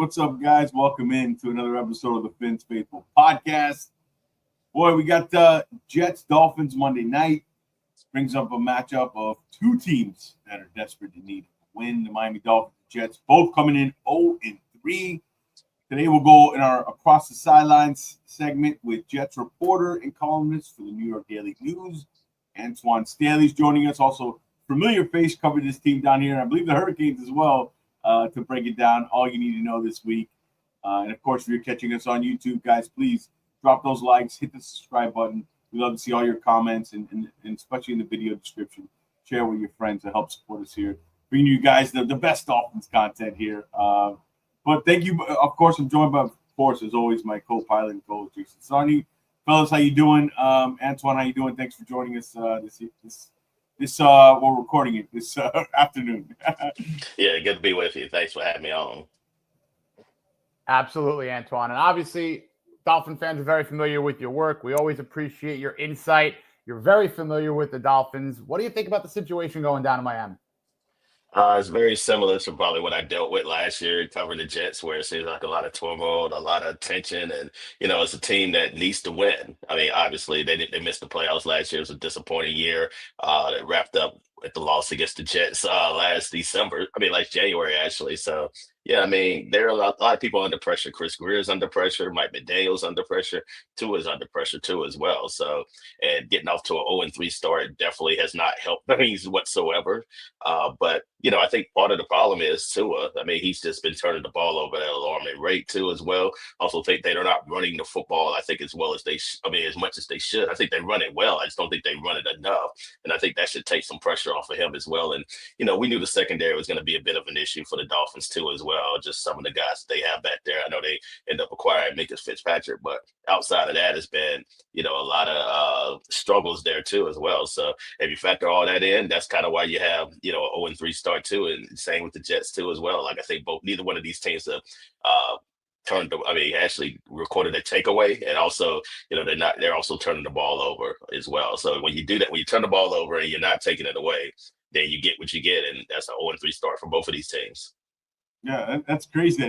what's up, guys? Welcome in to another episode of the Fins Faithful Podcast. Boy, we got the Jets Dolphins Monday night. This brings up a matchup of two teams that are desperate to need a win. The Miami Dolphins and Jets both coming in 0-3. Today we'll go in our Across the Sidelines segment with Jets reporter and columnist for the New York Daily News. Antwan Staley is joining us. Also, familiar face covered this team down here, and I believe the Hurricanes as well, to break it down. All you need to know this week. And, of course, if you're catching us on YouTube, guys, please drop those likes, hit the subscribe button. We love to see all your comments, and especially in the video description. Share with your friends to help support us here. Bringing you guys the best Dolphins content here. But thank you. Of course, I'm joined by, of course, as always, my co-pilot and co-host, Jason Sarni. Fellas, how you doing? Antwan, how you doing? Thanks for joining us this we're recording it this afternoon. Yeah, good to be with you. Thanks for having me on. Absolutely, Antwan. And obviously, Dolphin fans are very familiar with your work. We always appreciate your insight. You're very familiar with the Dolphins. What do you think about the situation going down in Miami? It's very similar to probably what I dealt with last year covering the Jets, where it seems like a lot of turmoil, a lot of tension, and it's a team that needs to win. I mean, obviously they missed the playoffs last year. It was a disappointing year. That wrapped up with the loss against the Jets last January actually. So yeah, I mean, there are a lot of people under pressure. Chris Greer's under pressure. Mike McDaniel's under pressure. Tua's under pressure too as well. So, and getting off to an 0-3 start definitely has not helped things whatsoever. But I think part of the problem is Tua. I mean, he's just been turning the ball over at an alarming rate too as well. Also think they're not running the football, I think, as well as as much as they should. I think they run it well. I just don't think they run it enough. And I think that should take some pressure off of him as well. And, we knew the secondary was going to be a bit of an issue for the Dolphins too as well. Just some of the guys they have back there. I know they end up acquiring Minka Fitzpatrick, but outside of that, it's been, a lot of struggles there too as well. So if you factor all that in, that's kind of why you have, a 0-3 start too. And same with the Jets too as well. Like I think neither one of these teams have actually recorded a takeaway, and also, they're also turning the ball over as well. So when you do that, when you turn the ball over and you're not taking it away, then you get what you get, and that's an 0-3 start for both of these teams. Yeah, that's crazy.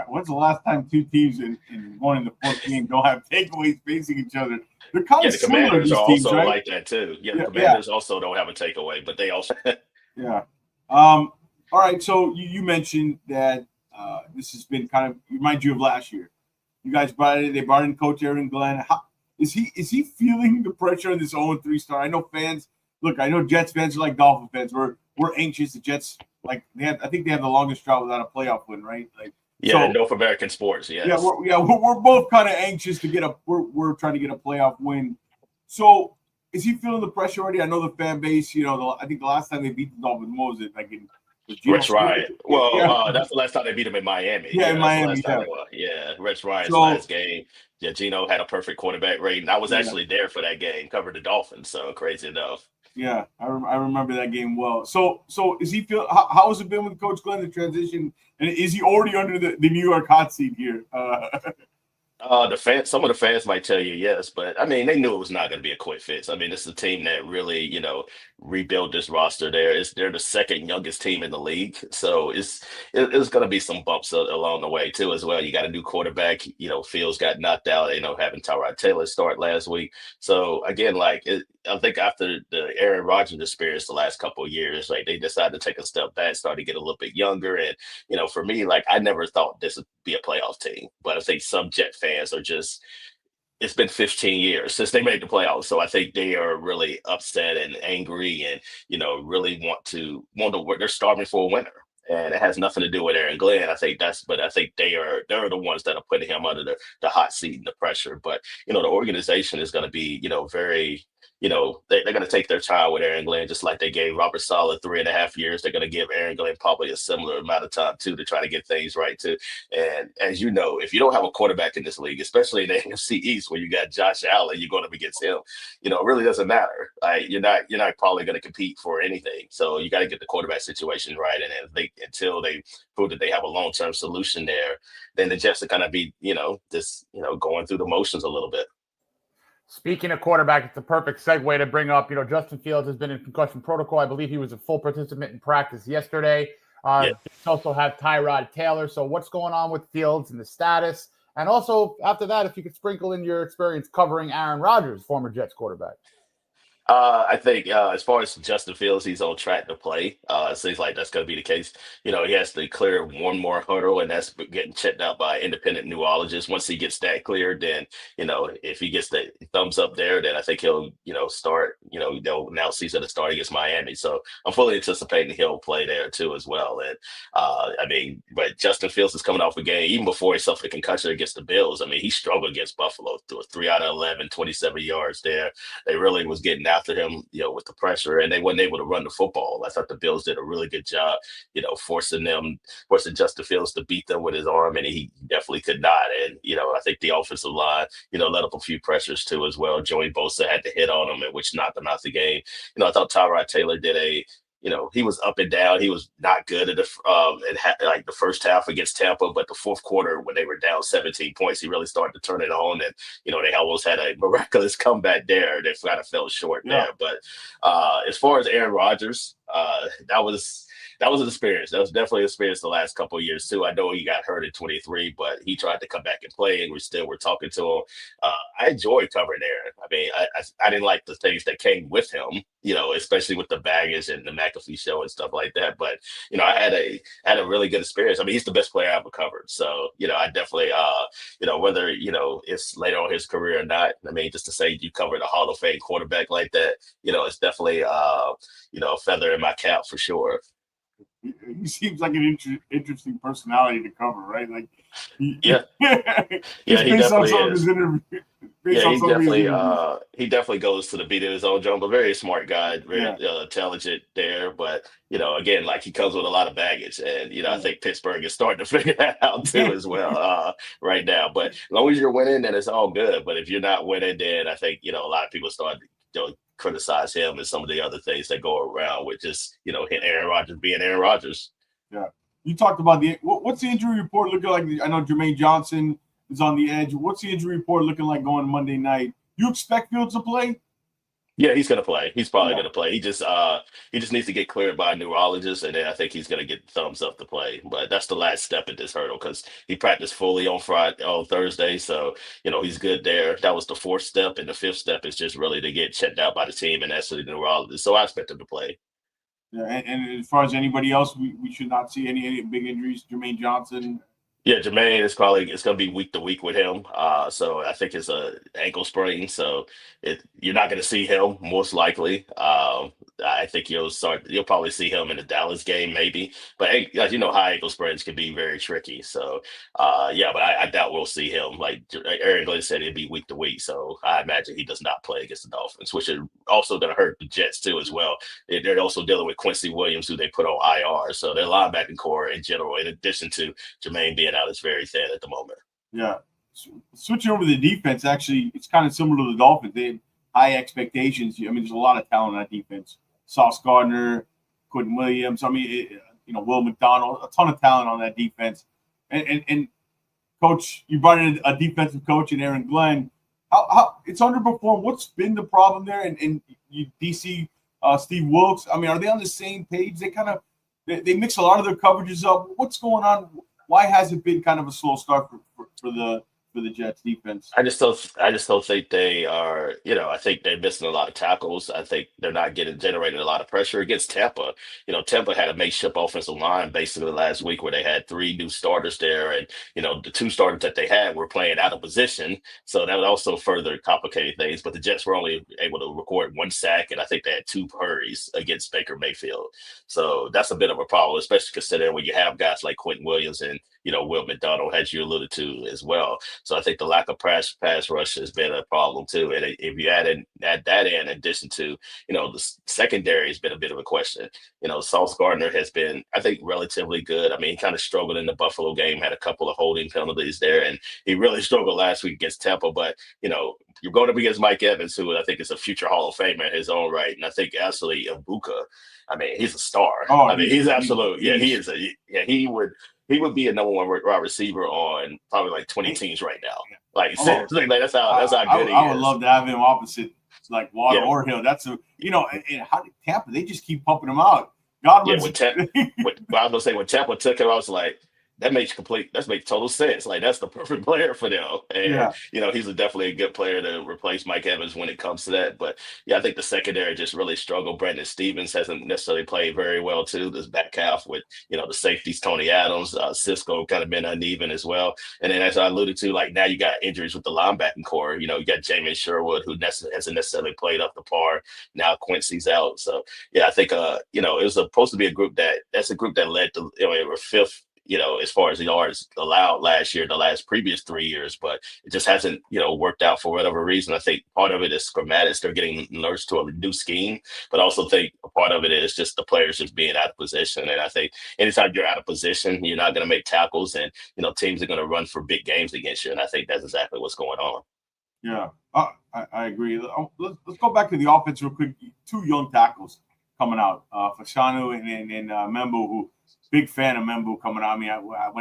When's the last time two teams in one in the fourth game don't have takeaways facing each other? They're kind of the similar. Commanders are teams, also right? like that too. Yeah, the Commanders also don't have a takeaway, but they also. Yeah. All right. So you mentioned that this has been kind of reminds you of last year. You guys they brought in Coach Aaron Glenn. Is he feeling the pressure in this 0-3 start? I know fans. Look, I know Jets fans are like Dolphin fans. We're anxious. The Jets, I think they have the longest drought without a playoff win, right? In North American sports, yes. Yeah, we're both kind of anxious to we're trying to get a playoff win. So is he feeling the pressure already? I know the fan base. I think the last time they beat the Dolphins, what was it? Rex Ryan. Well, that's the last time they beat him in Miami. Yeah, in Miami. Rex Ryan's last game. Yeah, Gino had a perfect quarterback rating. I was actually there for that game, covered the Dolphins, so crazy enough. Yeah, I remember that game well. So is he feel? How has it been with Coach Glenn, the transition? And is he already under the New York hot seat here? Some of the fans might tell you yes, but I mean, they knew it was not going to be a quick fix. I mean, it's a team that really, rebuilt this roster. They're the second youngest team in the league, so it's going to be some bumps along the way too as well. You got a new quarterback. Fields got knocked out. Having Tyrod Taylor start last week. So again, I think after the Aaron Rodgers experience the last couple of years, they decided to take a step back, started to get a little bit younger, and for me, I never thought this would be a playoff team, but I think some Jet fans are just. It's been 15 years since they made the playoffs. So I think they are really upset and angry and, really want to work. They're starving for a winner. And it has nothing to do with Aaron Glenn. I think they're the ones that are putting him under the hot seat and the pressure. But, the organization is going to be, very, they're going to take their time with Aaron Glenn, just like they gave Robert Saleh 3.5 years. They're going to give Aaron Glenn probably a similar amount of time too, to try to get things right too. And as you know, if you don't have a quarterback in this league, especially in the AFC East, where you got Josh Allen, you're going up against him. It really doesn't matter. You're not probably going to compete for anything. So you got to get the quarterback situation right. And until they prove that they have a long-term solution there, then the Jets are going to be, going through the motions a little bit. Speaking of quarterback, it's a perfect segue to bring up, Justin Fields has been in concussion protocol. I believe he was a full participant in practice yesterday. Jets also have Tyrod Taylor. So what's going on with Fields and the status? And also, after that, if you could sprinkle in your experience covering Aaron Rodgers, former Jets quarterback. I think as far as Justin Fields, he's on track to play. It seems like that's going to be the case. He has to clear one more hurdle, and that's getting checked out by independent neurologist. Once he gets that cleared, then if he gets the thumbs up there, then I think he'll start. They'll announce he's going to start against Miami. So I'm fully anticipating he'll play there too as well. And but Justin Fields is coming off a game even before he suffered a concussion against the Bills. I mean, he struggled against Buffalo through a 3 out of 11, 27 yards there. They really was getting after him, with the pressure, and they weren't able to run the football. I thought the Bills did a really good job, forcing Justin Fields to beat them with his arm, and he definitely could not. And, I think the offensive line, let up a few pressures too as well. Joey Bosa had to hit on him, which knocked them out the game. I thought Tyrod Taylor did he was up and down. He was not good at the first half against Tampa, but the fourth quarter when they were down 17 points, he really started to turn it on. And, they almost had a miraculous comeback there. They kind of fell short there. But as far as Aaron Rodgers, that was an experience. That was definitely an experience the last couple of years too. I know he got hurt in 23, but he tried to come back and play, and we're talking to him. I enjoyed covering Aaron. I mean, I didn't like the things that came with him, especially with the baggage and the McAfee show and stuff like that. But I had a really good experience. I mean, he's the best player I ever covered. So I definitely whether it's later on his career or not. I mean, just to say you covered a Hall of Fame quarterback like that, it's definitely a feather in my cap for sure. He seems like an interesting personality to cover, right? Like, he definitely is. He definitely goes to the beat of his own drum, but very smart guy, very intelligent there. But again, like he comes with a lot of baggage, and I think Pittsburgh is starting to figure that out too as well right now. But as long as you're winning, then it's all good. But if you're not winning, then I think a lot of people start criticize him and some of the other things that go around with just Aaron Rodgers being Aaron Rodgers. Yeah, you talked about what's the injury report looking like? I know Jermaine Johnson is on the edge. What's the injury report looking like going Monday night? You expect Fields to play? Yeah, he's gonna play. He's probably gonna play. He just needs to get cleared by a neurologist, and then I think he's gonna get thumbs up to play. But that's the last step in this hurdle because he practiced fully on Thursday, so he's good there. That was the fourth step, and the fifth step is just really to get checked out by the team and actually the neurologist. So I expect him to play. Yeah, and as far as anybody else, we should not see any big injuries. Jermaine Johnson. Yeah, Jermaine it's going to be week to week with him. So I think it's a ankle sprain. So you're not going to see him most likely. I think you'll probably see him in the Dallas game maybe. But as you know, high ankle sprains can be very tricky. So but I doubt we'll see him. Like Aaron Glenn said, it'd be week to week. So I imagine he does not play against the Dolphins, which is also going to hurt the Jets too as well. They're also dealing with Quincy Williams, who they put on IR. So their linebacking core in general, in addition to Jermaine being out, is very thin at the moment. Yeah. Switching over to the defense, actually, it's kind of similar to the Dolphins. They have high expectations. I mean, there's a lot of talent on that defense. Sauce Gardner, Quentin Williams. I mean, Will McDonald, a ton of talent on that defense. And Coach, you brought in a defensive coach in Aaron Glenn. How it's underperformed. What's been the problem there? And DC Steve Wilkes. I mean, are they on the same page? They mix a lot of their coverages up. What's going on? Why has it been kind of a slow start for the Jets defense? I just don't think they are. I think they're missing a lot of tackles. I think they're not generating a lot of pressure against Tampa. Tampa had a makeshift offensive line basically last week where they had 3 new starters there, and the 2 starters that they had were playing out of position, so that would also further complicate things. But the Jets were only able to record 1 sack, and I think they had 2 hurries against Baker Mayfield. So that's a bit of a problem, especially considering when you have guys like Quentin Williams and Will McDonald, as you alluded to as well. So I think the lack of pass rush has been a problem too. And if you add that in addition to, the secondary has been a bit of a question. Sauce Gardner has been, I think, relatively good. I mean, he kind of struggled in the Buffalo game, had a couple of holding penalties there, and he really struggled last week against Tampa. But, you're going up against Mike Evans, who I think is a future Hall of Famer in his own right. And I think actually Ibuka, I mean, he's a star. Oh, I mean, he's absolute. Yeah, he is. He would be a number 1 wide receiver on probably like 20 teams right now. Like, seriously, that's how good he is. I would love to have him opposite like Waddle or Hill. That's and how did Tampa? They just keep pumping him out. Yeah, Godwin's. I was gonna say when Tampa took him, I was like, that makes total sense. Like that's the perfect player for them. And Yeah. he's definitely a good player to replace Mike Evans when it comes to that. But yeah, I think the secondary just really struggled. Brandon Stevens hasn't necessarily played very well too. This back half with the safeties, Tony Adams, Cisco kind of been uneven as well. And then as I alluded to, like now you got injuries with the linebacking core. You got Jamin Sherwood who hasn't necessarily played up to par. Now Quincy's out, so yeah, I think it was supposed to be a group that's a group that led to or fifth, as far as yards allowed last year, the previous 3 years, but it just hasn't worked out for whatever reason. I think part of it is schematics; they're getting nursed to a new scheme, but I also think a part of it is just the players just being out of position. And I think anytime you're out of position, you're not going to make tackles, and teams are going to run for big games against you. And I think that's exactly what's going on. Yeah, I agree. Let's go back to the offense real quick. 2 young tackles coming out, Fashanu and Membo, who big fan of Membo coming out. I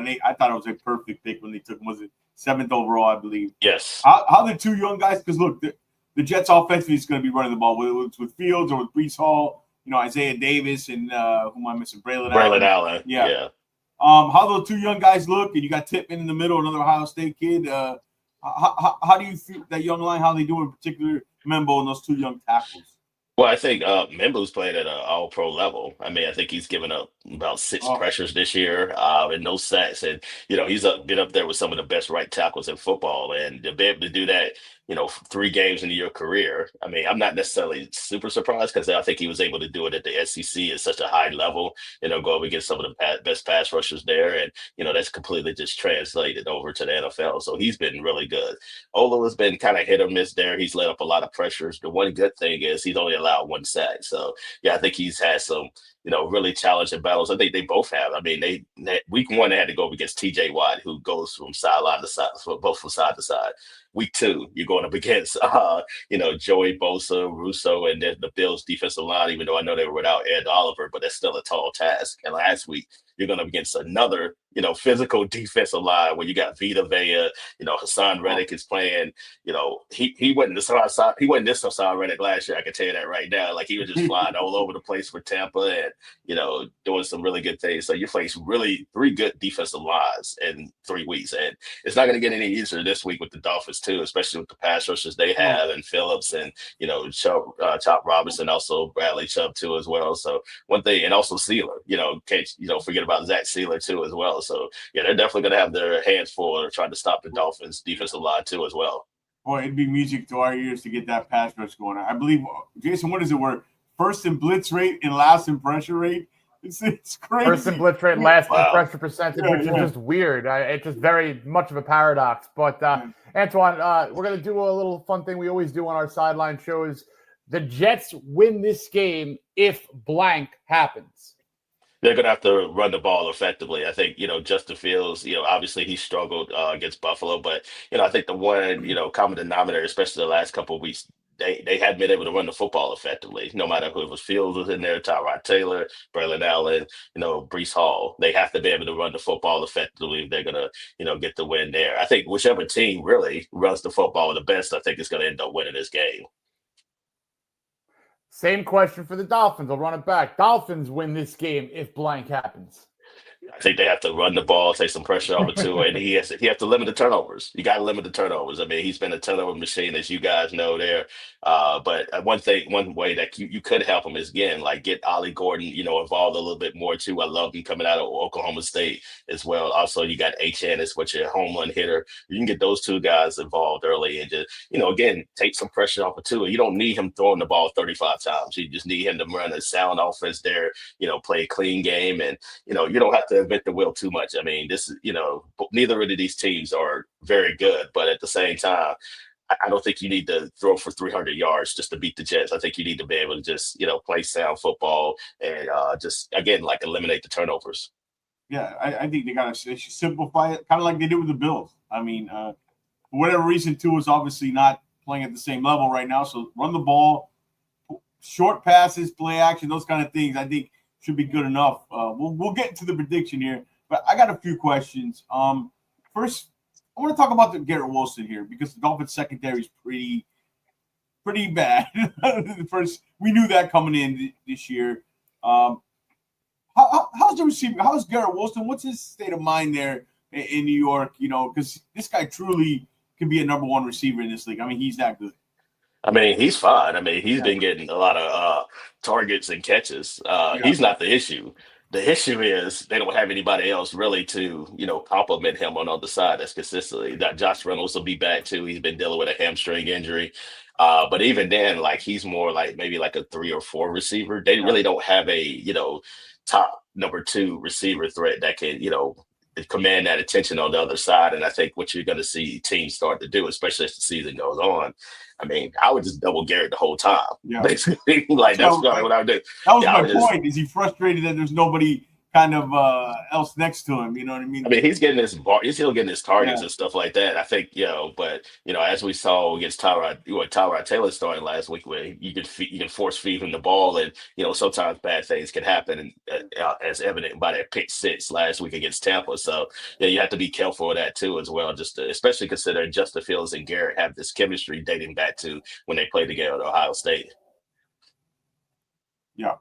mean, I thought it was a perfect pick when they took him. Was it 7th overall, I believe? Yes. How the 2 young guys? Because look, the Jets offensively is going to be running the ball, whether it's with Fields or with Breece Hall, Isaiah Davis and who am I missing? Braylon Allen. Yeah. How those 2 young guys look, and you got Tippmann in the middle, another Ohio State kid. How do you feel that young line? How they do in particular, Membo and those 2 young tackles? Well, I think Membo's playing at an all-pro level. I mean, I think he's given up about 6 pressures this year and no sacks. And, he's been up there with some of the best right tackles in football. And to be able to do that, 3 games into your career, I mean, I'm not necessarily super surprised because I think he was able to do it at the SEC at such a high level, go up against some of the best pass rushers there. And, that's completely just translated over to the NFL. So he's been really good. Olo has been kind of hit or miss there. He's let up a lot of pressures. The one good thing is he's only allowed 1 sack. So, yeah, I think he's had some, really challenging battles. I think they both have. I mean, they week 1, they had to go up against TJ Watt, who goes from sideline to side, both from side to side. Week 2, you're going up against, Joey Bosa, Russo, and then the Bills defensive line, even though I know they were without Ed Oliver, but that's still a tall task. And last week, you're going up against another, physical defensive line where you got Vita Vea, Hassan Reddick is playing, he wasn't this Hassan Reddick last year. I can tell you that right now. Like he was just flying all over the place for Tampa and, doing some really good things. So you face really 3 good defensive lines in 3 weeks. And it's not going to get any easier this week with the Dolphins too, especially with the pass rushers they have and Phillips and, Chop Robinson, also Bradley Chubb too as well. So one thing, and also Sealer, can't, forget about Zach Sealer too as well. So yeah, they're definitely going to have their hands full trying to stop the Dolphins defensive line too as well. Boy, it'd be music to our ears to get that pass rush going. I believe, Jason, what is it? We're first in blitz rate and last in pressure rate. It's crazy. First in blitz rate, last in pressure percentage, which is just weird. It's just very much of a paradox. But Antwan, we're going to do a little fun thing we always do on our sideline shows. The Jets win this game if blank happens. They're going to have to run the ball effectively. I think, Justin Fields, obviously he struggled against Buffalo, but, I think the one, common denominator, especially the last couple of weeks, they hadn't been able to run the football effectively, no matter who it was. Fields was in there, Tyrod Taylor, Braylon Allen, Breece Hall. They have to be able to run the football effectively if they're going to, get the win there. I think whichever team really runs the football the best, I think is going to end up winning this game. Same question for the Dolphins. I'll run it back. Dolphins win this game if blank happens. I think they have to run the ball, take some pressure off of Tua, and he has to limit the turnovers. You got to limit the turnovers. I mean, he's been a turnover machine, as you guys know there. But one way that you could help him is, again, like get Ollie Gordon, involved a little bit more too. I love him coming out of Oklahoma State as well. Also, you got H.N. is what your home run hitter. You can get those 2 guys involved early and just, again, take some pressure off of Tua. You don't need him throwing the ball 35 times. You just need him to run a sound offense there, play a clean game. And, you don't have to invent the wheel too much. I mean, this is, neither of these teams are very good, but at the same time, I don't think you need to throw for 300 yards just to beat the Jets. I think you need to be able to just, play sound football and just, again, like eliminate the turnovers. Yeah, I think they should simplify it, kind of like they did with the Bills. I mean, for whatever reason, Tua is obviously not playing at the same level right now. So run the ball, short passes, play action, those kind of things, I think should be good enough. We'll get into the prediction here, but I got a few questions. First, I want to talk about the Garrett Wilson here because the Dolphins secondary is pretty bad. First, we knew that coming in this year. how's the receiver? How's Garrett Wilson? What's his state of mind there in New York? Because this guy truly can be a number one receiver in this league. I mean, he's that good. I mean, he's fine. I mean, he's been getting a lot of targets and catches. He's not the issue. The issue is they don't have anybody else really to, complement him on the other side that's consistently. That Josh Reynolds will be back too. He's been dealing with a hamstring injury. But even then, like he's more like maybe like a 3 or 4 receiver. They really don't have a, top number 2 receiver threat that can, command that attention on the other side. And I think what you're going to see teams start to do, especially as the season goes on, I mean, I would just double Garrett the whole time. Yeah. Basically, like that's probably what I would do. That was my point. Is he frustrated that there's nobody kind of else next to him? You know what I mean? I mean, he's getting his he's still getting his targets and stuff like that. I think, but as we saw against Tyrod Taylor starting last week, where you can force feed him the ball, and sometimes bad things can happen, and as evident by that pick 6 last week against Tampa. So you have to be careful of that too, as well. Especially considering Justin Fields and Garrett have this chemistry dating back to when they played together at Ohio State. Yeah,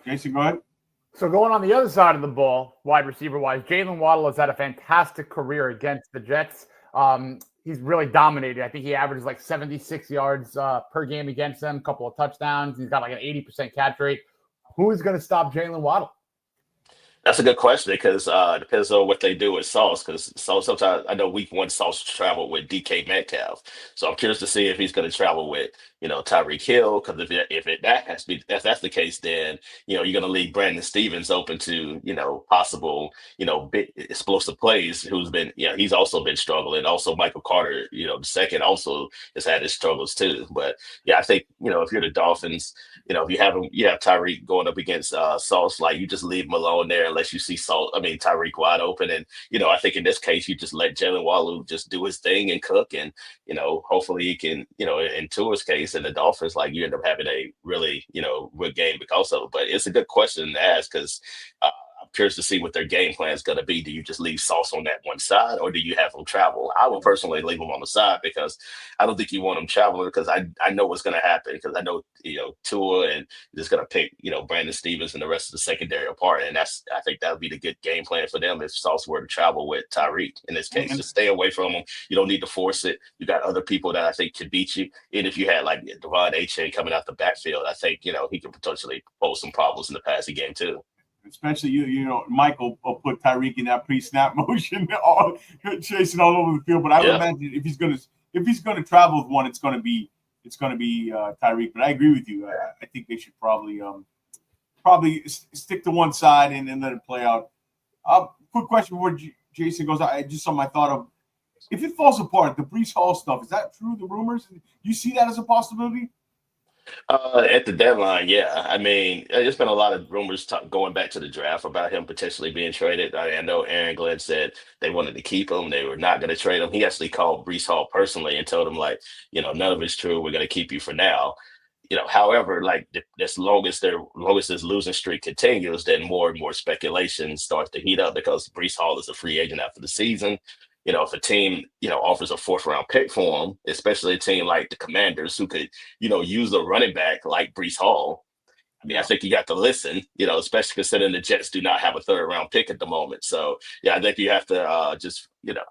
Jason, go ahead. So going on the other side of the ball, wide receiver-wise, Jalen Waddle has had a fantastic career against the Jets. He's really dominated. I think he averages like 76 yards per game against them, a couple of touchdowns. He's got like an 80% catch rate. Who is going to stop Jalen Waddle? That's a good question because it depends on what they do with Sauce. Because sometimes I know week 1 Sauce traveled with DK Metcalf, so I'm curious to see if he's going to travel with Tyreek Hill. Because if that's the case, then you're going to leave Brandon Stevens open to possible big explosive plays. Who's been he's also been struggling. Also Michael Carter the second also has had his struggles too. But I think if you're the Dolphins, if you have Tyreek going up against Sauce, like you just leave him alone there unless you see Tyreek wide open. And I think in this case you just let Jalen Waddle just do his thing and cook, and hopefully he can in Tua's case and the Dolphins, like you end up having a really good game because of it. But it's a good question to ask because I'm curious to see what their game plan is going to be. Do you just leave Sauce on that one side, or do you have him travel? I would personally leave him on the side because I don't think you want him traveling, because I know what's going to happen, because I know Tua and just going to pick Brandon Stevens and the rest of the secondary apart, and I think that would be the good game plan for them if Sauce were to travel with Tyreek in this case. Just stay away from him. You don't need to force it. You got other people that I think can beat you, and if you had like Devon Achane coming out the backfield, I think he could potentially pose some problems in the passing game too. Especially Michael will put Tyreek in that pre-snap motion, chasing all over the field. But I would imagine if he's gonna travel with one, it's gonna be Tyreek. But I agree with you. I think they should probably stick to one side and let it play out. Quick question before Jason goes. I just saw my thought of, if it falls apart, the Breece Hall stuff, is that true? The rumors, do you see that as a possibility? At the deadline, yeah. I mean, there's been a lot of rumors going back to the draft about him potentially being traded. I know Aaron Glenn said they wanted to keep him. They were not going to trade him. He actually called Breece Hall personally and told him, like, none of it's true. We're going to keep you for now. However, like as long as this losing streak continues, then more and more speculation starts to heat up, because Breece Hall is a free agent after the season. If a team, offers a 4th round pick for him, especially a team like the Commanders who could, use a running back like Breece Hall, I mean, I think you got to listen, especially considering the Jets do not have a 3rd round pick at the moment. So, I think you have to I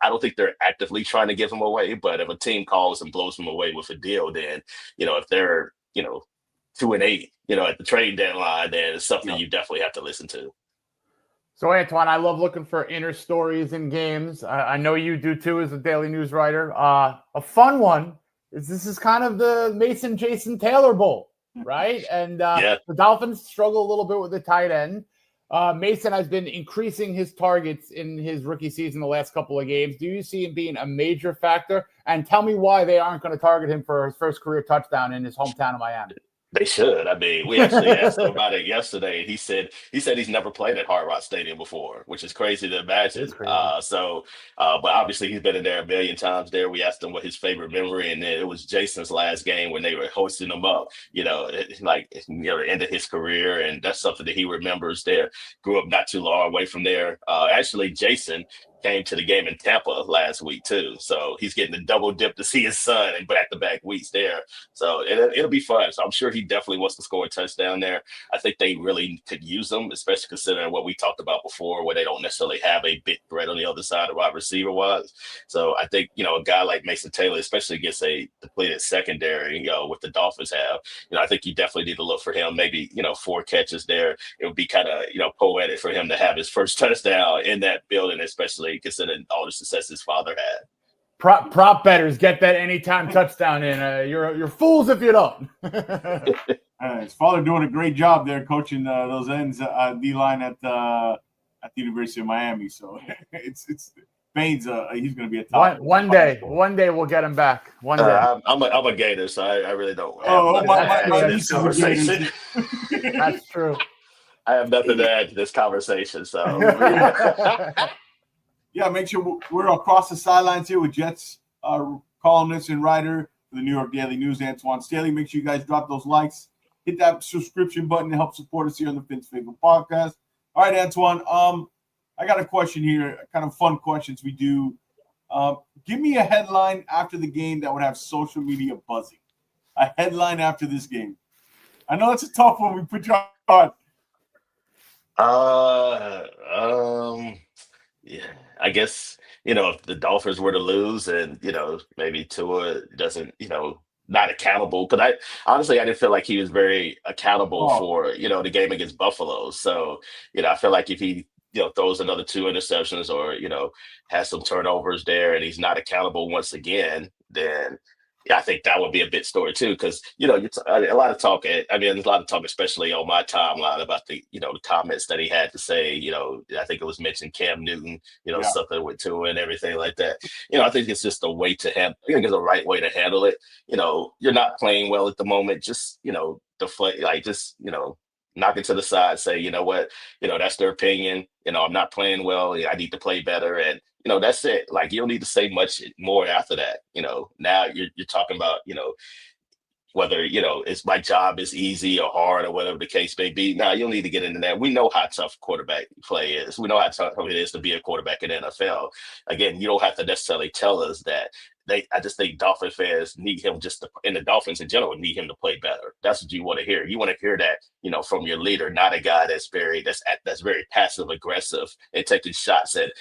don't think they're actively trying to give him away, but if a team calls and blows him away with a deal, then, if they're, 2-8, at the trade deadline, then it's something you definitely have to listen to. So, Antwan, I love looking for inner stories in games. I know you do too as a daily news writer. A fun one is this is kind of the Mason Jason Taylor Bowl, right? And the Dolphins struggle a little bit with the tight end. Mason has been increasing his targets in his rookie season the last couple of games. Do you see him being a major factor? And tell me why they aren't going to target him for his first career touchdown in his hometown of Miami. They should. I mean, we actually asked him about it yesterday. He said he's never played at Hard Rock Stadium before, which is crazy to imagine. But obviously he's been in there a million times there. We asked him what his favorite memory, and then it was Jason's last game when they were hosting him up, the end of his career. And that's something that he remembers there. Grew up not too long away from there. Actually, Jason came to the game in Tampa last week too. So he's getting the double dip to see his son and back-to-back weeks there. So it'll be fun. So I'm sure he definitely wants to score a touchdown there. I think they really could use him, especially considering what we talked about before, where they don't necessarily have a big threat on the other side of wide receiver-wise. So I think, a guy like Mason Taylor, especially against a depleted secondary, with the Dolphins have, I think you definitely need to look for him. Maybe, 4 catches there. It would be kind of, poetic for him to have his first touchdown in that building, especially considering all the success his father had. Prop bettors get that anytime touchdown in. You're fools if you don't. His father doing a great job there coaching those ends D-line at the University of Miami. So it's Baines. He's going to be a top. One day we'll get him back. One day. I'm a Gator, so I really don't. That's conversation. That's true. I have nothing to add to this conversation. So yeah, make sure we're across the sidelines here with Jets columnist and writer for the New York Daily News, Antwan Staley. Make sure you guys drop those likes, hit that subscription button to help support us here on the Finn's Favorite Podcast. All right, Antwan. I got a question here, kind of fun questions we do. Give me a headline after the game that would have social media buzzing. A headline after this game. I know it's a tough one. We put you on. Yeah, I guess, if the Dolphins were to lose and, maybe Tua doesn't, not accountable. Because I didn't feel like he was very accountable for, the game against Buffalo. So, I feel like if he, throws another 2 interceptions or, has some turnovers there and he's not accountable once again, then I think that would be a big story too, because a lot of talk. There's a lot of talk, especially on my timeline, about the the comments that he had to say. I think it was mentioned Cam Newton, something with Tua and everything like that. I think it's just a way to have. I think it's the right way to handle it. You're not playing well at the moment. Just deflate, knock it to the side. Say, you know what, that's their opinion. I'm not playing well. I need to play better, and that's it. Like, you don't need to say much more after that. Now you're talking about, whether, it's my job is easy or hard or whatever the case may be. Now, you don't need to get into that. We know how tough quarterback play is. We know how tough it is to be a quarterback in the NFL. Again, you don't have to necessarily tell us that. I just think Dolphin fans need him and the Dolphins in general need him to play better. That's what you want to hear. You want to hear that, from your leader, not a guy that's very passive aggressive and taking shots at,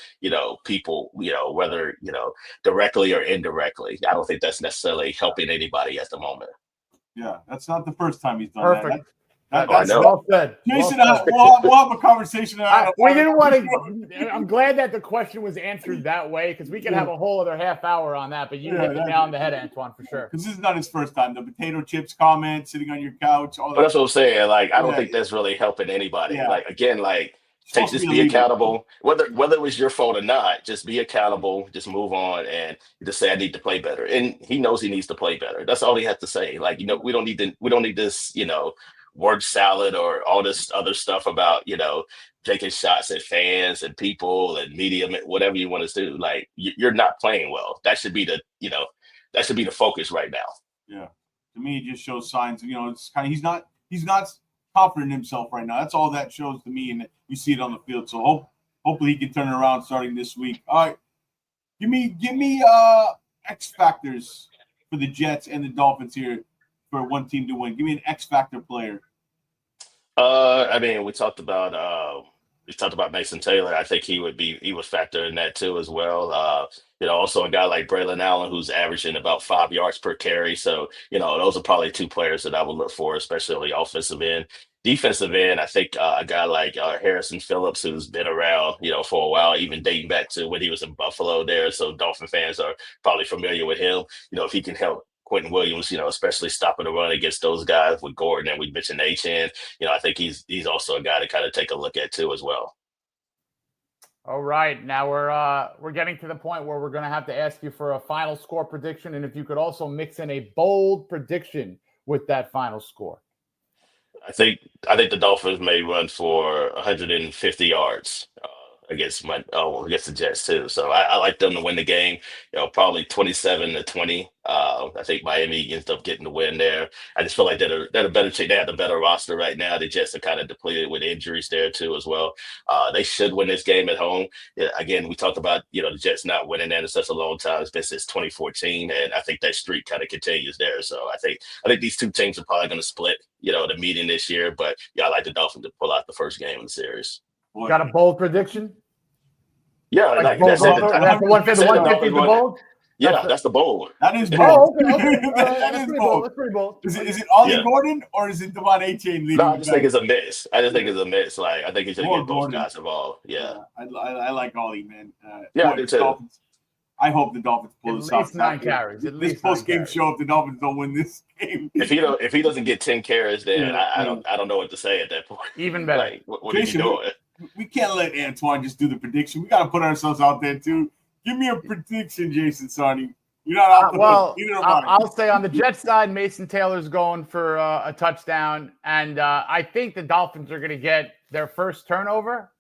people, whether, directly or indirectly. I don't think that's necessarily helping anybody at the moment. Yeah, that's not the first time he's done Perfect. That's well said. Jason, well we'll have a conversation. We didn't want to. I'm glad that the question was answered that way, because we could have a whole other half hour on that. But you hit the nail on the head, Antwan, for sure. This is not his first time. The potato chips comment, sitting on your couch. All that. But that's what I'm saying. Like, I don't think that's really helping anybody. Yeah. Like, again, just be accountable. Whether it was your fault or not, just be accountable. Just move on and just say, I need to play better. And he knows he needs to play better. That's all he has to say. Like, we don't need this, word salad or all this other stuff about, taking shots at fans and people and media, whatever you want to do. Like, you're not playing well. That should be the focus right now. Yeah. To me, it just shows signs, it's kind of, he's not confident in himself right now. That's all that shows to me. And you see it on the field. So hopefully he can turn it around starting this week. All right. Give me X factors for the Jets and the Dolphins here for one team to win. Give me an X factor player. We talked about Mason Taylor. I think he would factor in that too as well. Also a guy like Braylon Allen, who's averaging about 5 yards per carry. So, those are probably 2 players that I would look for, especially on the offensive end. Defensive end, I think a guy like Harrison Phillips, who's been around, for a while, even dating back to when he was in Buffalo there. So Dolphin fans are probably familiar with him. If he can help Quentin Williams, especially stopping the run against those guys with Gordon, and we mentioned Achane. I think he's also a guy to kind of take a look at too as well. All right, now we're getting to the point where we're going to have to ask you for a final score prediction, and if you could also mix in a bold prediction with that final score. I think the Dolphins may run for 150 yards. against against the Jets too. So I like them to win the game. Probably 27-20. I think Miami ends up getting the win there. I just feel like they're a better team. They have the better roster right now. The Jets are kind of depleted with injuries there too as well. They should win this game at home. Yeah, again, we talked about the Jets not winning that in such a long time. It's been since 2014, and I think that streak kind of continues there. So I think these two teams are probably going to split the meeting this year. But yeah, I like the Dolphins to pull out the first game in the series. Got a bold prediction? Yeah, like that's the 150 the bold? Yeah, that's the bold. That is bold. Oh, okay. That is bold. That's pretty bold. Is it Ollie Gordon or is it Devon A-Chain leading? No, I just think it's a miss. I think he's going to get both guys involved. Yeah. I like Ollie, man. I do too. Dolphins, I hope the Dolphins pull this off. At least 9 carries. This post-game show if the Dolphins don't win this game. If he doesn't get 10 carries, then I don't know what to say at that point. Even better. Like, what are you doing? We can't let Antwan just do the prediction. We got to put ourselves out there too. Give me a prediction, Jason Sarni. You're not out the well, I'll say on the Jets side, Mason Taylor's going for a touchdown, and I think the Dolphins are going to get their first turnover,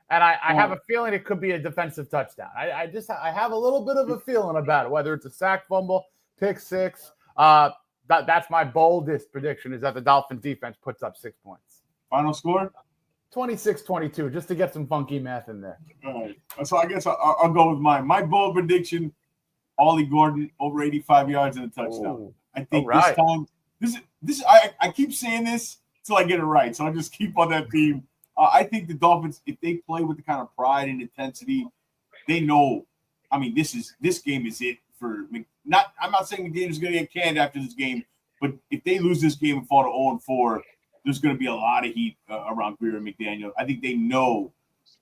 and I have a feeling it could be a defensive touchdown. I have a little bit of a feeling about it, whether it's a sack, fumble, pick six. That's my boldest prediction, is that the Dolphins defense puts up 6 points. Final score? 26-22, just to get some funky math in there. All right. So I guess I'll go with mine. My bold prediction, Ollie Gordon over 85 yards and a touchdown. Ooh. I think this time, I keep saying this until I get it right. So I'll just keep on that theme. I think the Dolphins, if they play with the kind of pride and intensity, they know. I mean, this game is it for. I'm not saying McDaniel's going to get canned after this game, but if they lose this game and fall to 0-4, there's going to be a lot of heat around Greer and McDaniel. I think they know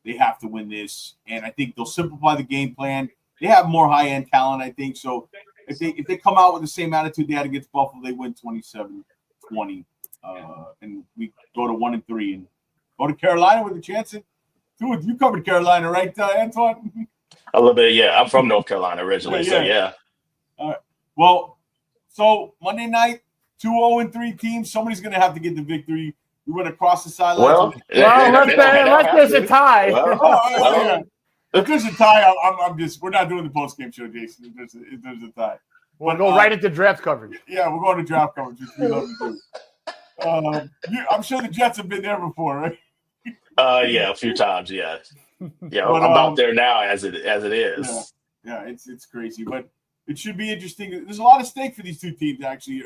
they have to win this, and I think they'll simplify the game plan. They have more high-end talent, I think. So if they come out with the same attitude they had against Buffalo, they win 27-20, and we go to 1-3 and go to Carolina with a chance. Dude, you covered Carolina, right, Antwan? A little bit, yeah. I'm from North Carolina originally, so yeah. All right. Well, so Monday night, 2-0-3 teams. Somebody's going to have to get the victory. We went across the sideline. Well, unless there's a tie. If there's a tie, we're not doing the post-game show, Jason. If there's a tie. We'll go right into draft coverage. Yeah, we're going to draft coverage, which we love to do. I'm sure the Jets have been there before, right? Yeah, a few times, yeah. Yeah, I'm out there now as it is. Yeah, it's crazy, but it should be interesting. There's a lot of stake for these two teams, actually,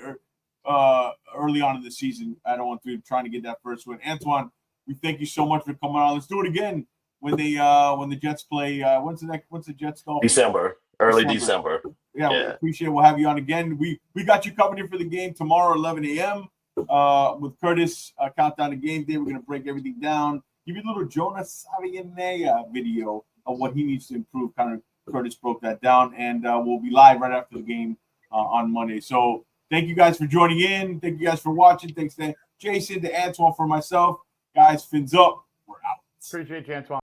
early on in the season. I don't want to be trying to get that first win. Antwan, we thank you so much for coming on. Let's do it again when the Jets play. When's the Jets call? Early December. Yeah, we appreciate it. We'll have you on again. We got you covered here for the game tomorrow, 11 a.m. With Curtis. Countdown to game day. We're going to break everything down. Give you a little Jonas Savianea video of what he needs to improve. Kind of Curtis broke that down, and we'll be live right after the game on Monday. So thank you guys for joining in. Thank you guys for watching. Thanks to Jason, to Antwan, for myself. Guys, fins up. We're out. Appreciate you, Antwan.